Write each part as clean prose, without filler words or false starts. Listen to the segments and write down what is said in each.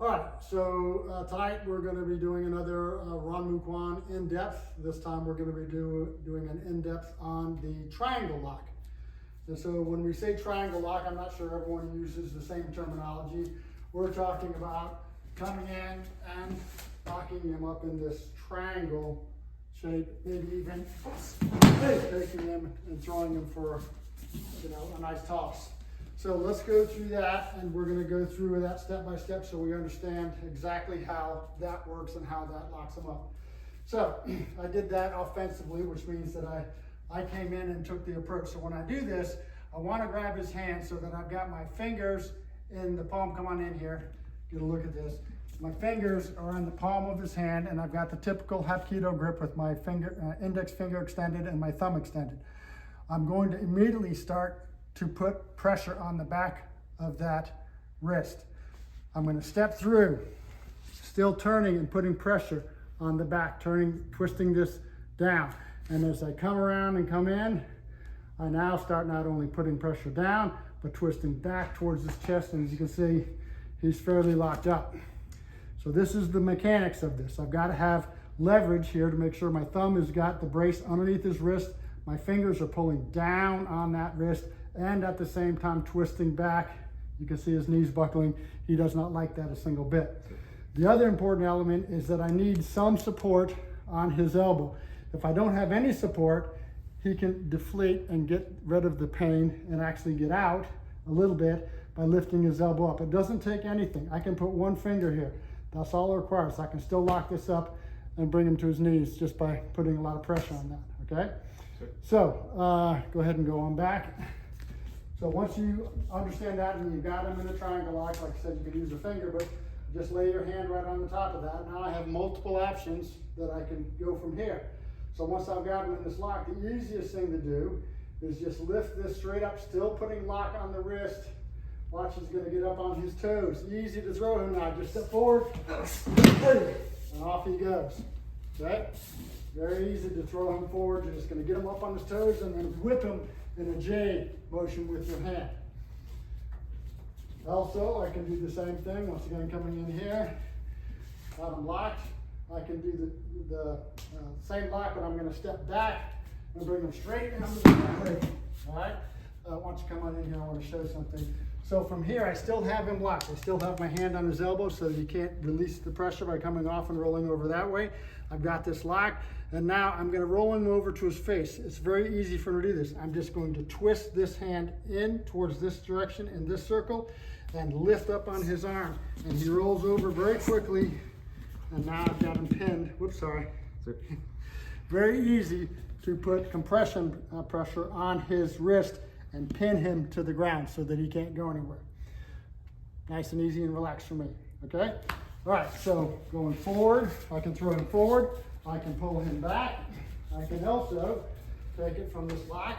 All right, so tonight we're going to be doing another Ryong Moo Kwan in-depth. This time we're going to be doing an in-depth on the triangle lock. And so when we say triangle lock, I'm not sure everyone uses the same terminology. We're talking about coming in and locking him up in this triangle shape, maybe even taking him and throwing him for, a nice toss. So let's go through that, and we're going to go through that step by step so we understand exactly how that works and how that locks them up. So I did that offensively, which means that I came in and took the approach. So when I do this, I want to grab his hand so that I've got my fingers in the palm. Come on in here, get a look at this. My fingers are in the palm of his hand, and I've got the typical Hapkido grip with my index finger extended and my thumb extended. I'm going to immediately start to put pressure on the back of that wrist. I'm going to step through, still turning and putting pressure on the back, twisting this down. And as I come around and come in, I now start not only putting pressure down, but twisting back towards his chest. And as you can see, he's fairly locked up. So this is the mechanics of this. I've got to have leverage here to make sure my thumb has got the brace underneath his wrist. My fingers are pulling down on that wrist, and at the same time twisting back. You can see his knees buckling. He does not like that a single bit. The other important element is that I need some support on his elbow. If I don't have any support, he can deflate and get rid of the pain and actually get out a little bit by lifting his elbow up. It doesn't take anything. I can put one finger here. That's all it requires. I can still lock this up and bring him to his knees just by putting a lot of pressure on that, okay? So go ahead and go on back. So once you understand that and you've got him in a triangle lock, like I said, you can use a finger, but just lay your hand right on the top of that. Now I have multiple options that I can go from here. So once I've got him in this lock, the easiest thing to do is just lift this straight up, still putting lock on the wrist. Watch, he's going to get up on his toes. Easy to throw him now. Just step forward, and off he goes. Okay? Very easy to throw him forward. You're just going to get him up on his toes and then whip him in a J motion with your hand. Also, I can do the same thing. Once again, coming in here, got him locked. I can do the same lock, but I'm going to step back and bring him straight down to the ground. All right? Once you come on in here, I want to show something. So from here, I still have him locked. I still have my hand on his elbow so that he can't release the pressure by coming off and rolling over that way. I've got this locked, and now I'm going to roll him over to his face. It's very easy for him to do this. I'm just going to twist this hand in towards this direction in this circle and lift up on his arm. And he rolls over very quickly, and now I've got him pinned. Whoops, sorry. Very easy to put compression pressure on his wrist and pin him to the ground so that he can't go anywhere. Nice and easy and relaxed for me, okay? All right, so going forward, I can throw him forward, I can pull him back, I can also take it from this lock.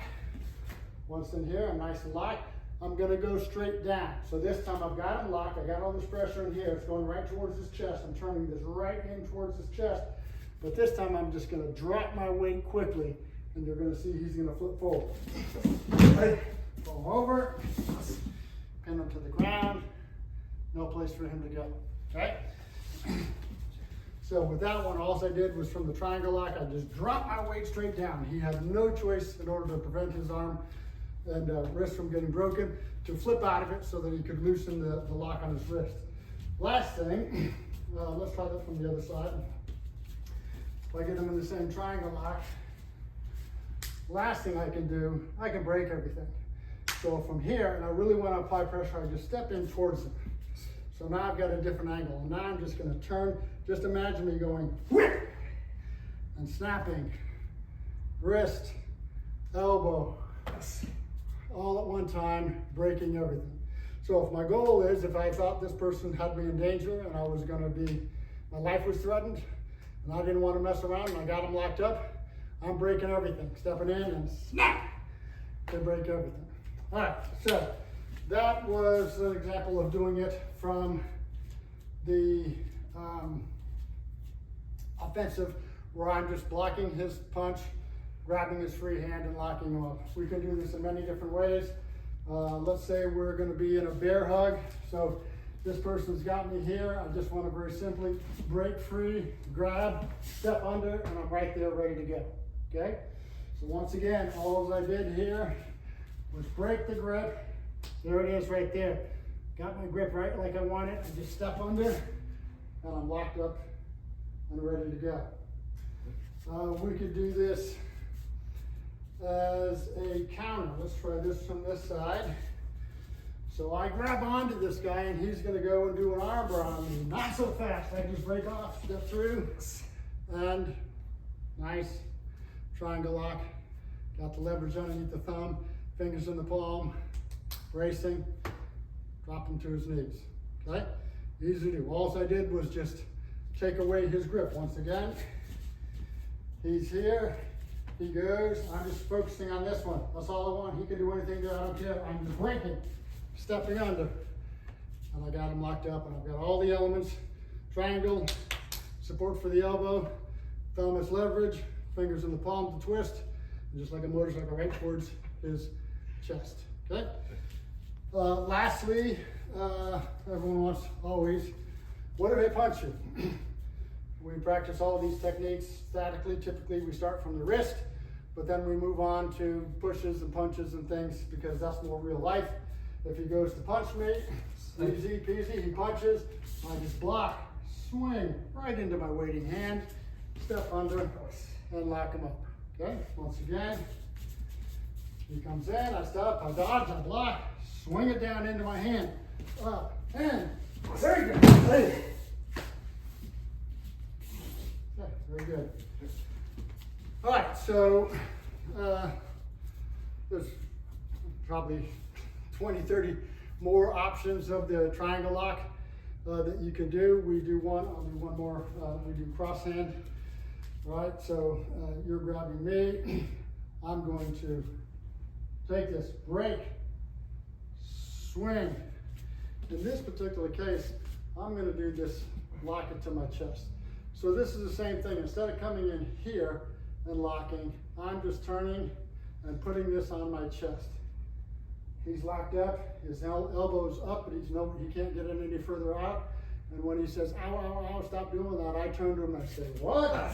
Once in here, I'm nice and locked. I'm gonna go straight down. So this time I've got him locked, I got all this pressure in here, it's going right towards his chest. I'm turning this right in towards his chest, but this time I'm just gonna drop my weight quickly, and you're gonna see he's gonna flip forward. Right. Pull over, pin him to the ground, no place for him to go, okay? So with that one, all I did was from the triangle lock, I just dropped my weight straight down. He had no choice in order to prevent his arm and wrist from getting broken to flip out of it so that he could loosen the lock on his wrist. Last thing, let's try that from the other side. If I get him in the same triangle lock, last thing I can do, I can break everything. So from here, and I really want to apply pressure, I just step in towards him. So now I've got a different angle. And now I'm just going to turn, just imagine me going, whip, and snapping, wrist, elbow, all at one time, breaking everything. So if my goal is, if I thought this person had me in danger and I was going to be, my life was threatened, and I didn't want to mess around, and I got him locked up, I'm breaking everything, stepping in and snap, to break everything. All right, so that was an example of doing it from the offensive, where I'm just blocking his punch, grabbing his free hand and locking him up. We can do this in many different ways. Let's say we're going to be in a bear hug. So this person's got me here. I just want to very simply break free, grab, step under, and I'm right there ready to go. Okay? So once again, all I did here was break the grip. There it is right there. Got my grip right like I want it. I just step under, and I'm locked up and ready to go. We could do this as a counter. Let's try this from this side. So I grab onto this guy and he's gonna go and do an arm bar on me. Not so fast, I just break off, step through, and nice triangle lock. Got the leverage underneath the thumb, fingers in the palm, bracing, drop him to his knees, okay? Easy to do. All I did was just take away his grip. Once again, he's here, he goes. I'm just focusing on this one. That's all I want. He can do anything that I don't care. I'm just breaking, stepping under. And I got him locked up, and I've got all the elements. Triangle, support for the elbow, thumb as leverage, fingers in the palm to twist, and just like a motorcycle, right towards his chest, okay? Lastly, everyone wants always, what if they punch you? We practice all of these techniques statically. Typically we start from the wrist, but then we move on to pushes and punches and things because that's more real life. If he goes to punch me, easy peasy, he punches, I just block, swing right into my waiting hand, step under, and lock him up, okay? Once again, he comes in, I stop, I dodge, I block, swing it down into my hand, up, and very good. Hey. Okay, very good. All right, so there's probably 20, 30 more options of the triangle lock that you can do. We do one, I'll do one more, we do cross hand. All right, so you're grabbing me. I'm going to take this, break, swing. In this particular case, I'm going to do this, lock it to my chest. So this is the same thing. Instead of coming in here and locking, I'm just turning and putting this on my chest. He's locked up, his elbow's up, but he can't get it any further out. And when he says, ow, ow, ow, stop doing that, I turn to him and I say, what?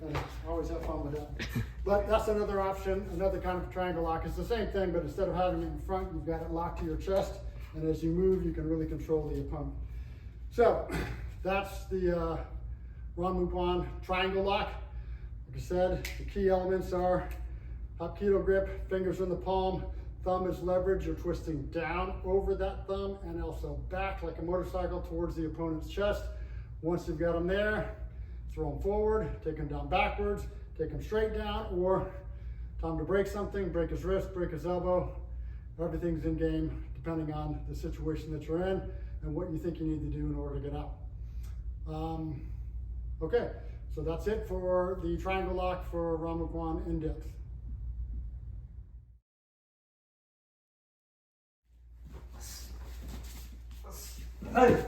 And I always have fun with that. But that's another option, another kind of triangle lock. It's the same thing, but instead of having it in front, you've got it locked to your chest. And as you move, you can really control the opponent. So that's the Ryong Moo Kwan triangle lock. Like I said, the key elements are Hapkido grip, fingers in the palm, thumb is leverage. You're twisting down over that thumb and also back like a motorcycle towards the opponent's chest. Once you've got them there, throw them forward, take them down backwards, take them straight down, or time to break something, break his wrist, break his elbow. Everything's in game depending on the situation that you're in and what you think you need to do in order to get out. Okay, so that's it for the triangle lock for Ryong Moo Kwan in depth. Hey!